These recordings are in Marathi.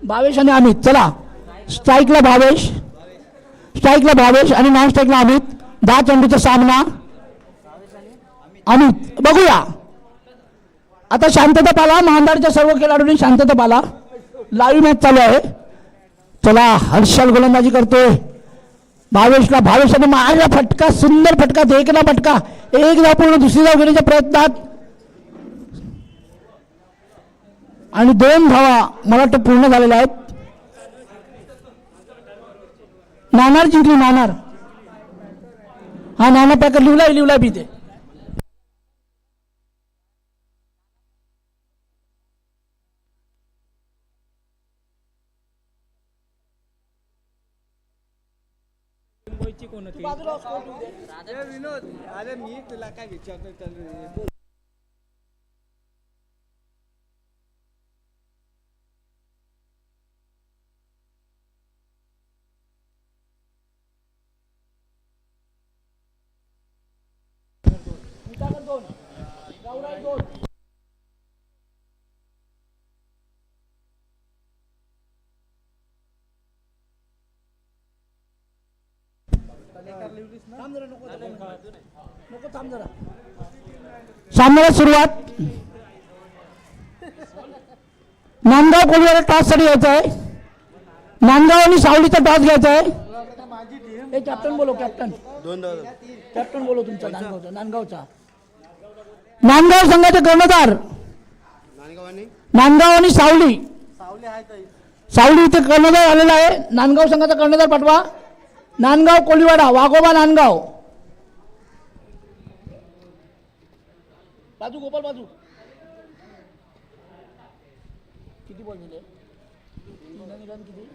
भावेश आणि अमित. चला स्ट्राईकला भावेश, स्ट्राईकला भावेश आणि नॉन स्ट्राईकला अमित. 10 चेंडूचा सामना. अमित बघूया आता. शांतता पाला, महांदाडच्या सर्व खेळाडूंनी शांतता पाला. लाईव्ह मॅच चालू आहे. चला हर्षल गोलंदाजी करतोय. भावेशला, भावेशाने मारला फटका, सुंदर फटका, देखना फटका. एक धाव पूर्ण, दुसरी धाव घेण्याच्या प्रयत्नात आणि 2 धावा मला वाटतं पूर्ण झालेल्या आहेत. नाणार जिंकली, नाणार. हा नाना पॅकर लिवलाय बी ते. विनोद अरे मी तुला काय विचारतो. सामन्याला सुरुवात. नांदगाव कोळीवाडा टॉस साठी यायचा आहे. नांदगाव आणि सावलीचा टॉस घ्यायचा आहे. हे कॅप्टन बोलो, कॅप्टन कॅप्टन बोलो तुमचा नांदगावचा. नांदगाव संघाचे कर्णधार नांदगाव आणि सावली. सावली इथे कर्णधार आलेला आहे. नांदगाव संघाचा कर्णधार पाठवा. नांदगाव कोळीवाडा, वाघोबा नांदगाव. बाजू गोपाल बाजू. किती बॉल दिले? किती?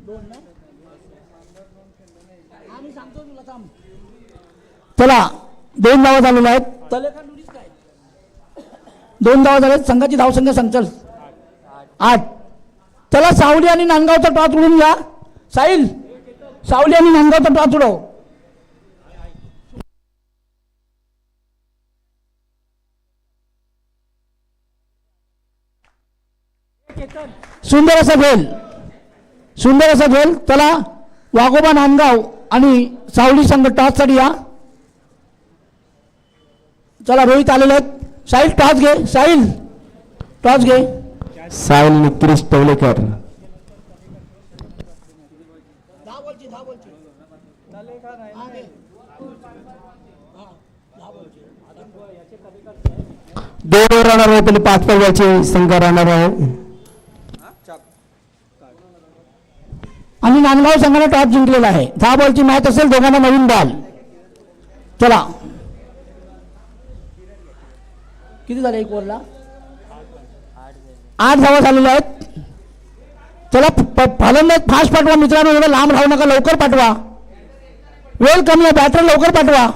2 ना. आम्ही सांगतो तुला थांब. चला 2 धावा झालेल्या आहेत. तलेकर लुडीस काय 2 धावा झाल्यात. संघाची धावसंख्या संचल 8. चला सावली आणि नांदगावचा टॉस उडून घ्या. साहिल, सावली आणि नांदगावचा टॉस उडव. सुंदर असा खेळ, सुंदर असा खेळ. चला वाघोबा नांदगाव आणि सावली संघ टॉस साठी या. चला रोहित आलेले आहेत. साहिल टॉस घे, साहिल टॉस घे. साहिल निकृष्ट टोलेकर. दोन रनर आहे, पहिले 5 पडव्याचे संघ राहणार आहे. आणि नांदगाव संघाने टॉस जिंकलेला आहे. 10 बॉलची मॅच असेल, दोघांना नवीन बॉल. चला किती झाले? 1 ओव्हरला 8 धावा झालेल्या आहेत. चला फलंदाज फास्ट पाठवा मित्रांनो. एवढं लांब राहू नका, लवकर पाठवा. वेळ कमी आहे, बॅटर लवकर पाठवा.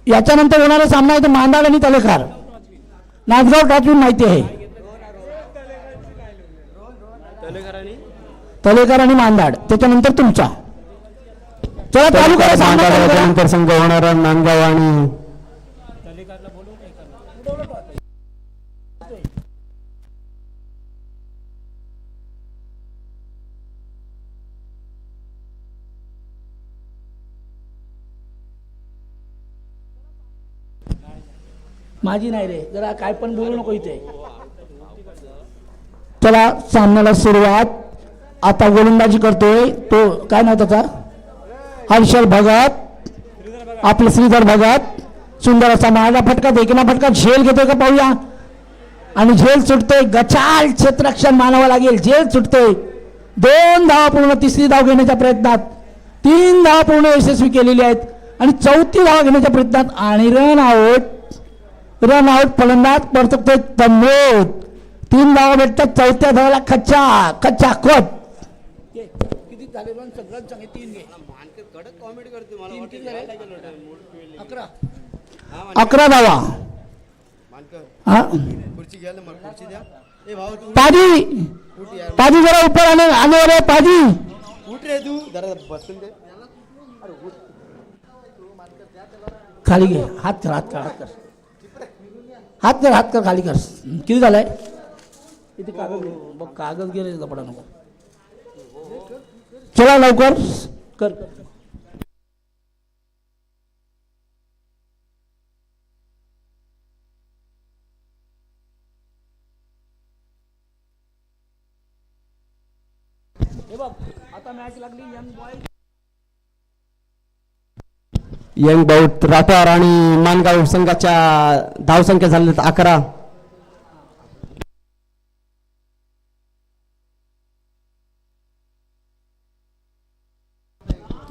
याच्यानंतर होणारा सामना आहे तो मांदाड आणि तलेखार. नांदगाव टॉस घेऊन माहिती आहे. तलेकर आणि मांदाड, त्याच्यानंतर तुमचा. चला चालू करा सामना. त्यानंतर संघ होणारा नांदगाव आणि माझी नाही रे, जरा काय पण बोलू नको इथे. चला सामन्याला सुरुवात. आता गोलंदाजी करतोय तो काय नाव त्याचा, हर्षल भगत, आपले श्रीधर भगत. सुंदर असा मारला फटका, देखना फटका. झेल घेतोय का पाहूया. आणि झेल सुटतोय. गचाल क्षेत्ररक्षण मानावं लागेल. झेल सुटतोय. 2 धावा पूर्ण, तिसरी धाव घेण्याच्या प्रयत्नात. 3 धावा पूर्ण यशस्वी केलेली आहेत आणि 4थी धावा घेण्याच्या प्रयत्नात. आणि रन आउट, रन आउट. फलंदाज परततोय तन्मोद. 3 धावा भेटतात. 4थ्या धावाला खच्चा खच्चा खट. किती झाले रन? सगळं चांगले 3 घे. कडक कॉमेडी करते मला. 11 धावा. खुर्ची घ्यायला खुर्ची द्या. ए भाऊ पाजी, पाजी जरा ऊपर आने वाले. पाजी उठ रे तू जरा बसून दे. अरे उठ. खाली घे. हात कर हात कर हात कर हात कर खाली कर. किती झालंय इथे कागद घे. बघ कागद गेले लपडा नको. चला लवकर कर. हे बघ आता मॅच लागली young boy young about Rathod आणि मानगाव संघाच्या धावसंख्या झालेत 11.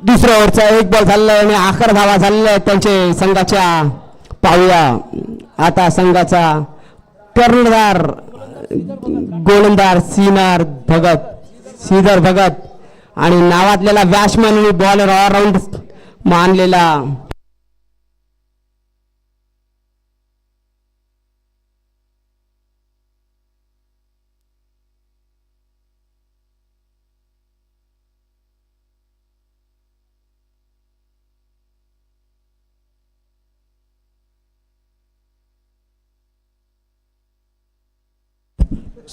दुसऱ्या ओव्हरचा एक बॉल झालेला आहे आणि 11 धावा झालेल्या आहेत त्यांचे संघाच्या. पाहूया आता संघाचा कर्णधार गोलंदाज श्रीधर भगत आणि नावातलेला बॅट्समन आणि बॉलर ऑलराऊंड मानलेला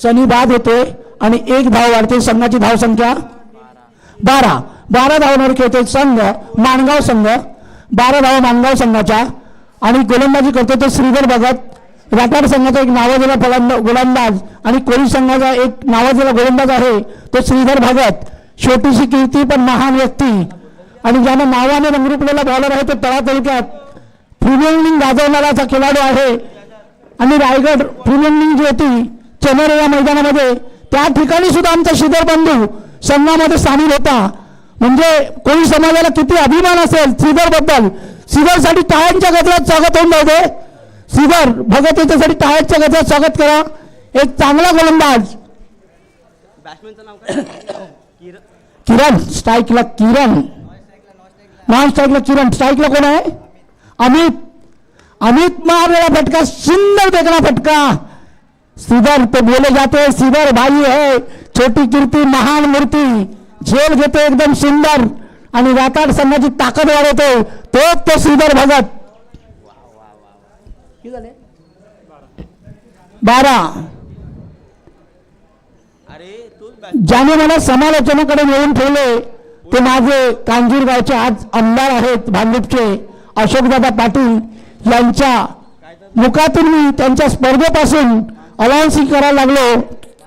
सनी बाद होते आणि एक धाव वाढते. संघाची धाव संख्या 12 धावांवर खेळते संघ माणगाव संघ. 12 धावा माणगाव संघाच्या आणि गोलंदाजी करतो तो श्रीधर भगत. राठाड संघाचा एक नावाजलेला गोलंदाज आणि कोळी संघाचा एक नावाजलेला गोलंदाज आहे तो श्रीधर भगत. छोटीशी कीर्ती पण महान व्यक्ती आणि ज्याने नावाने रंगरुपलेला बॉलर आहे तो तळा तालुक्यात प्रीमियर लीग गाजवणारा खेळाडू आहे. आणि रायगड प्रीमियर लीग जी होती चेन्नई या मैदानामध्ये त्या ठिकाणी सुद्धा आमचा श्रीधर बंधू संघामध्ये सामील होता. म्हणजे कोळी समाजाला किती अभिमान असेल श्रीधर बद्दल. श्रीधरसाठी टाळ्यांच्या गजरात स्वागत होऊन जाऊ दे. श्रीधर भगत याच्यासाठी टाळ्यांच्या गजरात स्वागत करा. एक चांगला गोलंदाज. बॅट्समॅनचं नाव काय? किरण स्ट्राईकला किरण. नॉन स्ट्राईकला किरण. स्ट्राईकला कोण आहे? अमित मारलेला फटका सुंदर देखना फटका. श्रीधर तो बोले जाते श्रीधर भाई है छोटी कीर्ती महान मूर्ती. झेल घेते एकदम सुंदर आणि राठाड संघाची ताकद वाढवते तो श्रीधर भगत. 12. अरे तू ज्याने मला समालोचनाकडे नेऊन ठेवले ते माझे कांजूर गावचे आज आमदार आहेत भांडूपचे अशोकदादा पाटील यांच्या मुखातून मी त्यांच्या स्पर्धेपासून अलाउन्सिंग करायला लागलो.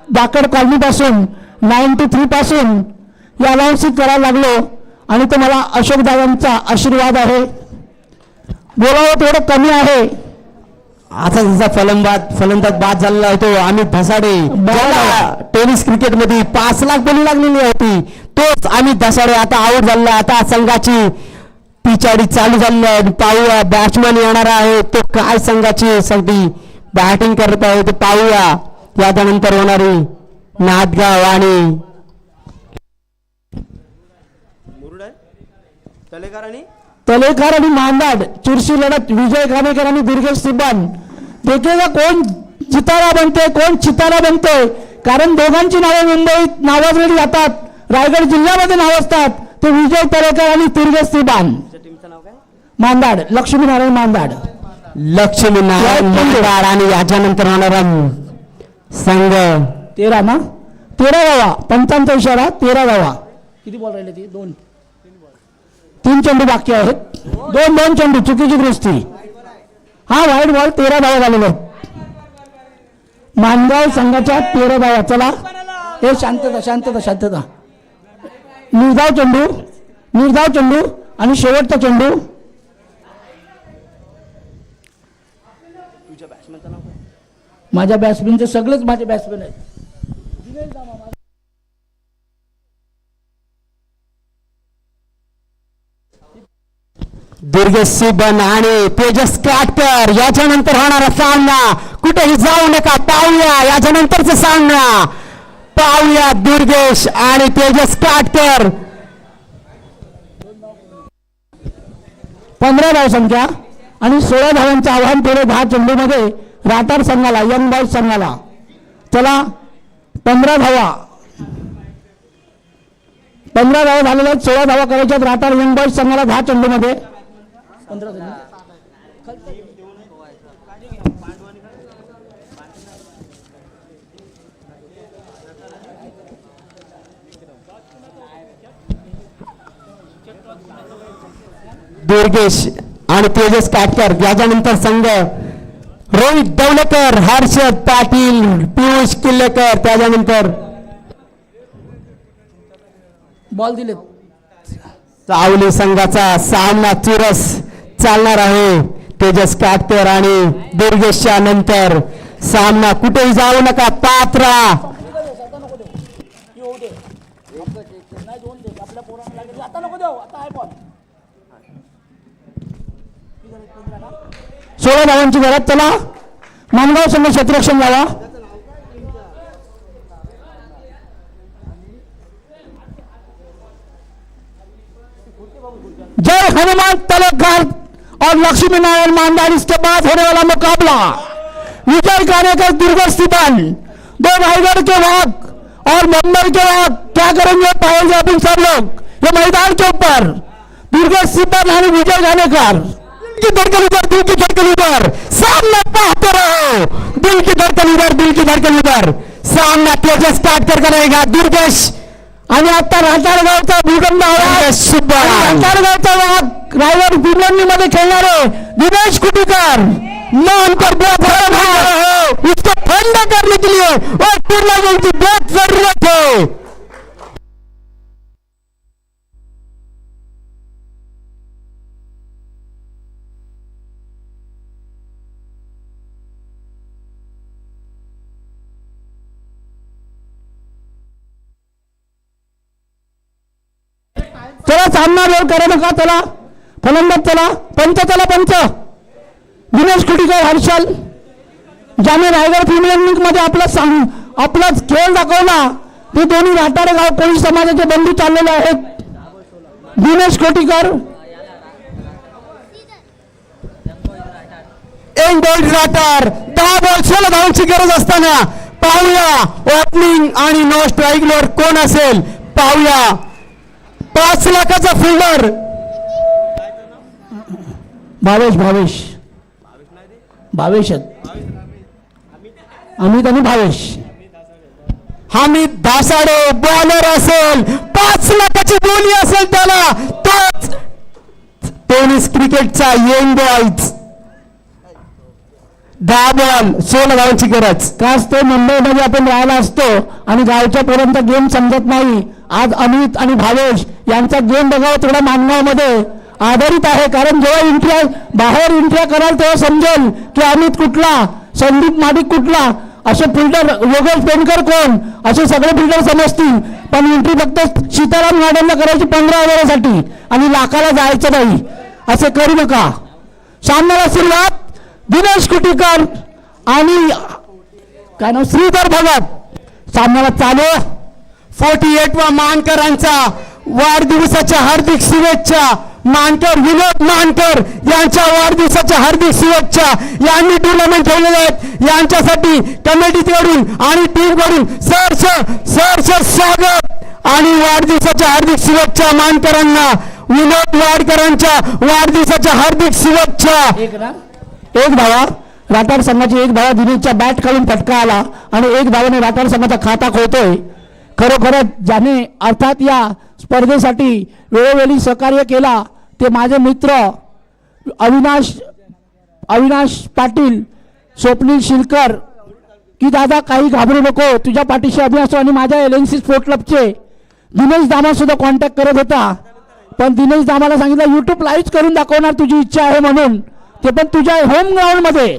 दाकड कॉलनीपासून 93 पासून या अलाउन्सिंग करायला लागलो आणि तो मला अशोकदादांचा आशीर्वाद आहे. बोलावं तेवढं कमी आहे. असा जसा फलंदाज बाद झालेला आहे तो अमित धसाडे. टेनिस क्रिकेट मध्ये 5 लाख बोली लागलेली होती तोच अमित धसाडे आता आऊट झालेला. आता संघाची पिछाडी चालू झालेली आहे. पाहूया बॅट्समन येणार आहे तो काय संघाची साठी बॅटिंग करत आहे ते पाहूया. याच्यानंतर होणारी नादगाव आणि मुरुड आहे तलेकर आणि मांदाड चुरशी लढत. विजय खानेकर आणि दुर्गेश सिब्बन. देखेगा कोण चितारा बनते कोण चितारा बनते. कारण दोघांची नावे मुंबईत नावाजलेली जातात. रायगड जिल्ह्यामध्ये नाव असतात ते विजय तलेकर आणि दुर्गेश सिब्बन. टीमचं नाव काय? मांदाड लक्ष्मीनारायण मांदाड. लक्ष्मीनारायण मांदाड आणि याच्यानंतर होणारा संघ 13 ना 13 धावा. पंचांचा इशारा 13 धावा. किती बॉल राहिले ती? 3 चेंडू बाकी आहेत. 2 चेंडू चुकीची दृष्टी. हा वाईट बॉल. 13 धावा झालेले आहेत मानगाव संघाच्या. 13 धावा. चला हे शांतता. निर्धाव चेंडू आणि शेवटचा चेंडू. तुझ्या बॅट्समॅनचं नाव काय? माझ्या बॅट्समॅनचे सगळेच माझे बॅट्समॅन आहेत. दुर्गेश सिब्बन आणि तेजस काटकर. याच्यानंतर होणारा सामना कुठेही जाऊ नका. पाहूया याच्यानंतरचा सामना. पाहूया दुर्गेश आणि तेजस काटकर. 15 धाव संख्या आणि 16 धावांचं आव्हान पुढे 10 चेंडूमध्ये राठाड संघाला यंग बॉयज संघाला. चला 15 धावा 15 धावा झालेल्या आहेत. 16 धावा करायच्या आहेत राठार यंग बॉईज संघाला 10 चेंडूमध्ये. दुर्गेश आणि तेजस काटकर याच्यानंतर संघ रोहित डवलेकर, हर्षद पाटील, पियुष किल्लेकर. त्याच्यानंतर बॉल दिलेत. चावली संघाचा सामना चुरस चालणार आहे. तेजस काटकर आणि दुर्गेशच्या नंतर सामना कुठेही जाऊ नका. पात्रा सोळा धावांची गरज. चला मानगाव संघ क्षेत्ररक्षण जावा. जय हनुमान तलकघर और लक्ष्मी नारायण मानदार. इसके बाद होने वाला मुकाबला विजय कानेकर दुर्गेश सिपान, 2 रायगढ़ के वाघ और मुंबई के वाघ क्या करेंगे पाएंगे अपन सब लोग ये मैदान के ऊपर. दुर्गेश सिपान आणि विजय कानेकर. दिल की धड़कन उधर, दिल की धड़कन उधर. सामना पाते रहो. दिल की धड़कन उधर, दिल की धड़कन उधर. सामना तेजस काटकर करेगा. दुर्गेश आणि आता राताळगावचा भूगंड आवाज. राताळगावचा वाघ रायगड गुंडणी मध्ये खेळणारे दिनेश कुटीकर मान पर इसको ठंडा करने के लिए और टूर्नामेंट की बहुत जरूरत है. चला सामना वेळ करा नका. चला फलंदाज, चला पंच, चला पंच. दिनेश कुटीकर, हर्षल ज्याने रायगड प्रीमियर लीग मध्ये आपला खेळ दाखवला ते दोन्ही राठारगाव कोळी समाजाचे बंधू चाललेले आहेत. दिनेश कोटीकर एक बॉल राठार. 10 बॉल 16 धावांची गरज असताना पाहूया ओपनिंग आणि नो स्ट्राईकवर कोण असेल. पाहूया 5 लाखाचा फिल्डर भावेश अमित आणि भावेश. हमीद धासाडे बॉलर असेल. 5 लाखाची बोली असेल त्याला. तोच टेनिस क्रिकेटचा यंग बॉयज. 10 बॉल 16 धावांची गरज. काच ते मुंबईमध्ये आपण राहायला असतो आणि गावच्या पर्यंत गेम समजत नाही. आज अमित आणि भावेश यांचा गेम बघावं थोडा मानगावमध्ये आधारित आहे. कारण जेव्हा बाहेर इंट्रिया कराल तेव्हा समजेल की अमित कुठला, संदीप माडिक कुठला, असे फिल्डर योगेश पेनकर कोण, असे सगळे फिल्डर समजतील. पण एंट्री फक्त सीताराम गार्डनला करायची 15,000साठी आणि लाखाला जायचं नाही. असे करू नका. सामन्याला सुरुवात दिनेश कुटीकर आणि काय नाव श्रीधर भगत. सामन्याला चालू. 48 वा मानकरांचा वाढदिवसाच्या हार्दिक शुभेच्छा. मानकर विनोद मानकर यांच्या वाढदिवसाच्या हार्दिक शुभेच्छा. यांनी टुर्नामेंट ठेवलेले आहेत. यांच्यासाठी कमिटीकडून आणि टीमकडून सहर्ष स्वागत आणि वाढदिवसाच्या हार्दिक शुभेच्छा मानकरांना. विनोद वाडकरांच्या वाढदिवसाच्या हार्दिक शुभेच्छा. एक धावा राठार संघाची, एक धावा दिनेशच्या बॅट खालून फटका आला आणि एक धावाने राठार संघाचा खाता खोलतोय. खरोखरच ज्याने अर्थात या स्पर्धेसाठी वेळोवेळी सहकार्य केला ते माझे मित्र अविनाश पाटील, स्वप्नील शिलकर की दादा काही घाबरू नको, तुझ्या पाठीशी आम्ही असतो. आणि माझ्या LNC स्पोर्ट क्लबचे दिनेश दामा सुद्धा कॉन्टॅक्ट करत होता. पण दिनेश दामाला सांगितलं YouTube लाईव्ह करून दाखवणार तुझी इच्छा आहे म्हणून. ते पण तुझ्या होम ग्राउंडमध्ये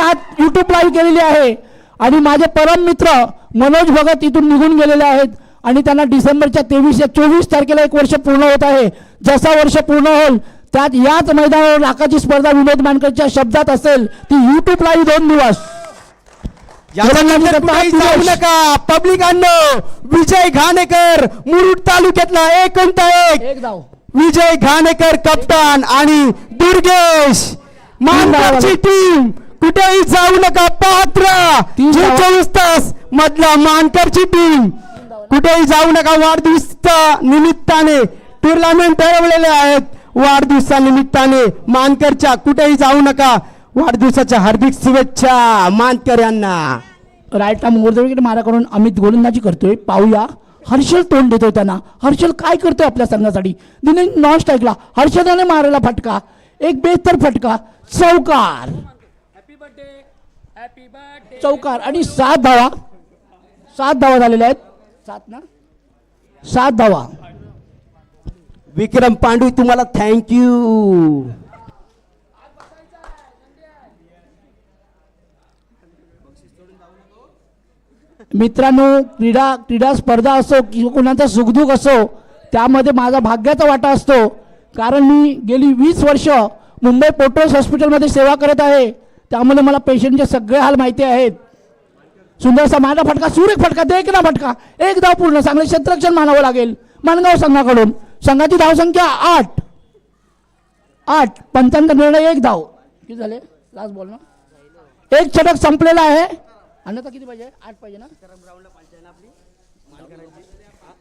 आज YouTube लाईव्ह केलेली आहे. आणि माझे परम मित्र मनोज भगत इथून निघून गेलेले आहेत आणि त्यांना डिसेंबरच्या 23-24 तारखेला 1 वर्ष पूर्ण होत आहे. जसा वर्ष पूर्ण होईल त्यात याच मैदानावर लाखाची स्पर्धा विनोद मानकरच्या शब्दात असेल ती YouTube लाईव्ह 2 दिवस. जाऊ नका पब्लिकांनो. विजय घाणेकर मुरुड तालुक्यातला एक धाव. विजय घाणेकर कप्तान आणि दुर्गेश मानकरची टीम. कुठेही जाऊ नका. पात्र 24 तास मधला मानकरची टीम कुठेही जाऊ नका. वाढदिवस निमित्ताने टुर्नामेंट ठरवलेले आहेत. वाढदिवसा निमित्ताने मानकरच्या कुठेही जाऊ नका. वाढदिवसाच्या हार्दिक शुभेच्छा मानकर यांना. राईटला मोरदेव विकेट माराकडून अमित गोलंदाजी करतोय. पाहूया हर्षल तोंड देतोय त्यांना. हर्षल काय करतोय आपल्या संघासाठी. दिनेश नॉन स्ट्राईकला हर्षदाने मारायला फटका. एक बेहतर फटका. चौकार. चौकार आणि 7 धावा. 7 धावा झालेल्या आहेत. 7 धावा. विक्रम पांडू तुम्हाला थँक्यू. मित्रांनो, क्रीडा स्पर्धा असो किंवा कोणाचा सुखदुःख असो, त्यामध्ये माझा भाग्याचा वाटा असतो. कारण मी गेली 20 वर्ष मुंबई पोर्टर्स हॉस्पिटलमध्ये सेवा करत आहे. त्यामुळे मला पेशंटचे सगळे हाल माहिती आहेत. सुंदरसा माझा फटका. सुरेख फटका. देख ना फटका. 1 धाव पूर्ण. चांगले क्षेत्ररक्षण मानावं लागेल मानगाव संघाकडून. संघाची धावसंख्या 8. 55 निर्णय 1 धाव. किती झाले लास्ट बॉल ना. 1 षटक संपलेला आहे. अन्यथा किती पाहिजे. 8 पाहिजे ना.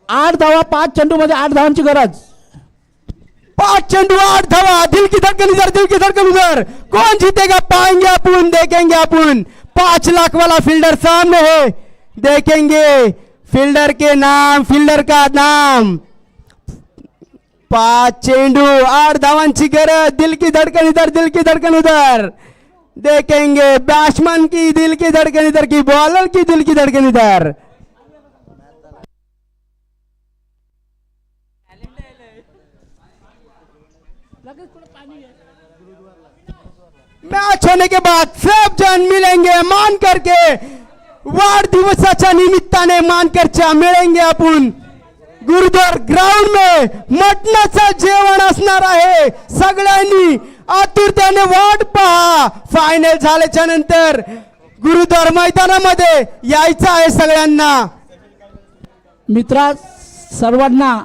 8 धावा. 5 चेंडूमध्ये 8 धावांची गरज. 5 चेंडू 8 धावा. दिल की धड़कन इधर, दिल की धड़कन उधर. कौन जीतेगा पाएंगे अपन, देखेंगे अपन. 5 लाख वाला फील्डर सामने है. देखेंगे फील्डर के नाम, फील्डर का नाम. 5 चेंडू 8 धावांची गरज. दिल की धड़कन इधर, दिल की धड़कन उधर. देखेंगे बैट्समैन की दिल की धड़कन इधर की बॉलर की दिल की धड़कन इधर. मैच होने के बाद सब जन मिलेंगे मानकर के. वाढदिवसाच्या निमित्ताने मानकरच्या मिळेंगे आपण. गुरुद्वार ग्राउंड में मटणाचं जेवण असणार आहे. सगळ्यांनी आतुरतेने वाट पहा. फायनल झाल्याच्या नंतर गुरुद्वार मैदानामध्ये यायचं आहे सगळ्यांना. मित्रा, सर्वांना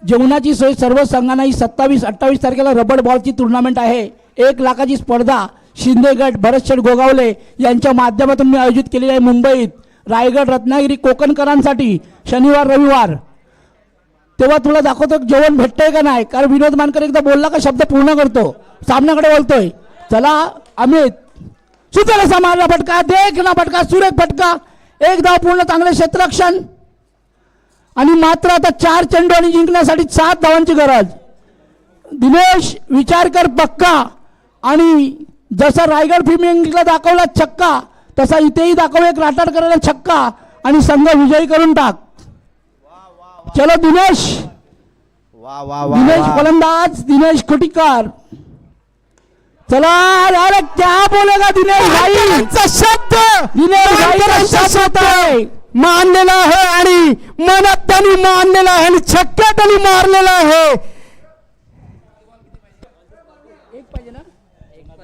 जेवणाची सोय सर्व संघांना. ही 27-28 तारखेला रबड बॉलची टुर्नामेंट आहे. 1 लाखाची स्पर्धा शिंदे गट भरतशेठ गोगावले यांच्या माध्यमातून मी आयोजित केलेली आहे मुंबईत. रायगड रत्नागिरी कोकणकरांसाठी शनिवार रविवार. तेव्हा तुला दाखवतो जेवण भेटतंय का नाही. कारण विनोद मानकर एकदा बोलला का शब्द पूर्ण करतो. सामन्याकडे बोलतोय. चला अमित. सुंदर असा मारला फटका. देख ना फटका. सुरेख फटका. 1 धाव पूर्ण. चांगले क्षेत्ररक्षण. आणि मात्र आता 4 चेंडू आणि जिंकण्यासाठी 7 धावांची गरज. दिनेश विचार कर पक्का. आणि जसा रायगड फिल्मिंगला दाखवला छक्का, तसा इथेही दाखव. एक राटाट करायला छक्का आणि संघ विजयी करून टाक. चलो दिनेश. वा वा वा. दिनेश फलंदाज. दिनेश खुटीकर. चला. अरे क्या बोलेगा दिनेश भाई. शब्द दिनेश भाई का शब्द आहे. मानलेला आहे आणि मनात त्यांनी मानलेला आहे आणि छक्का त्यांनी मारलेला आहे.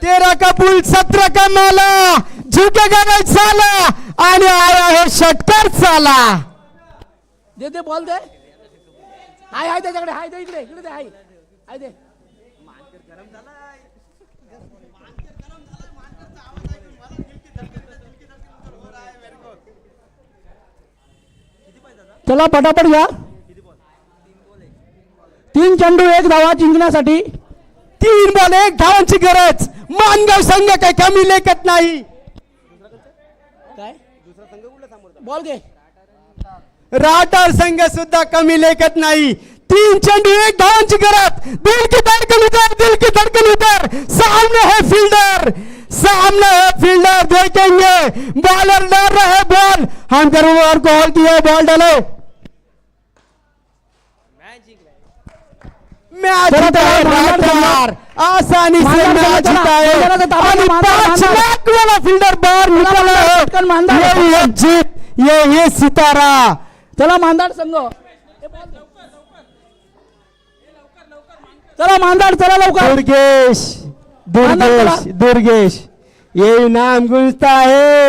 13 का पुल 17 का माला. झुकेगा नहीं साला. आणि आया है षटकार साला. दे बॉल दे. हाय त्याच्याकडे. हाय दे इकडे. इकडे दे. हाय दे. चला पटापट घ्या. 3 चेंडू 1 धावा जिंकण्यासाठी. 3 बॉल 1 धावांची गरज. मानगाव संघ काही कमी लेखत नाही. काय बॉल घे. राठार संघ सुद्धा कमी लेखत नाही. 3 चेंडू 1 धावांची गरज. दिल की धड़कन उधर, दिल की धड़कन उधर. सामने है फील्डर, सामने है फील्डर. देखेंगे बॉलर डाल रहा है बॉल. हम ओवर को हॉल किया. बॉल डालो. मैच जीता है राठार. आसानी से मैच जीता है. और 5 लाख वाला फील्डर बाहर निकला है. यही है जीत. ये सितारा. चला मांदाड संघ. चला मांदाड. चला लवकर. दुर्गेश, दुर्गेश, दुर्गेश. ये नाम गूंजता है.